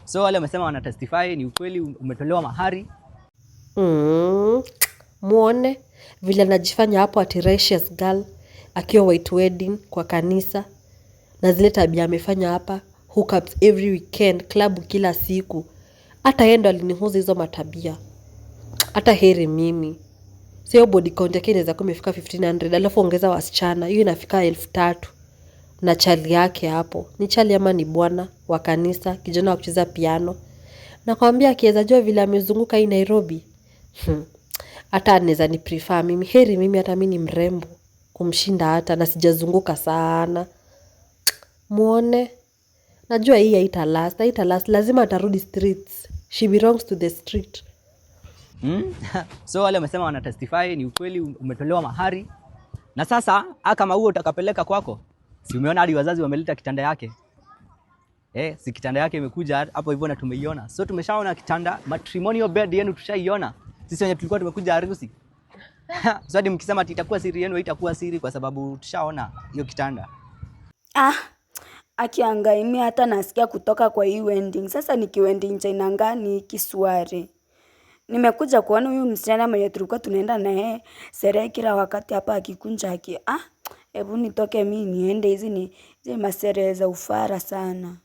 So wale wamesema wana testify ni ukweli umetolewa mahari? Muone vile anajifanya hapo ati righteous girl akiwa white wedding kwa kanisa, na zile tabia amefanya hapa, hookups every weekend, club kila siku. Hata yeye ndo alinihuza hizo matabia. Hata heri mimi. Sio body count yake inaweza kuwa imefika 1500, alafu ongeza wasichana, hiyo inafika 3000. Na chali yake hapo. Ni chali ama ni bwana wa kanisa, kijana wa kucheza piano. Nakwambia akiweza jua vile amezunguka hii Nairobi. Hata anaweza ni prefer mimi. Heri mimi, hata mimi ni mrembo kumshinda, hata na sijazunguka sana. Muone. Najua hii haita last. Lazima atarudi streets. She belongs to the street. So wale wamesema wana testify ni ukweli umetolewa mahari. Na sasa kama huo utakapeleka kwako, si umeona hadi wazazi wameleta kitanda yake? Si kitanda yake imekuja hapo hivyo na tumeiona. So tumeshaona kitanda, matrimonial bed yenu tushaiona. Sisi wenye tulikuwa tumekuja harusi. So hadi mkisema ati itakuwa siri yenu, haitakuwa siri kwa sababu tushaona hiyo kitanda. Akiangaimia hata nasikia kutoka kwa hii wedding. Sasa nikiwedding China ngani kiswari. Nimekuja kuona huyu msichana mwenye tulikuwa tunaenda naye sherehe kila wakati hapa akikunja hebu nitoke mimi niende, hizi ni masherehe za ufara sana.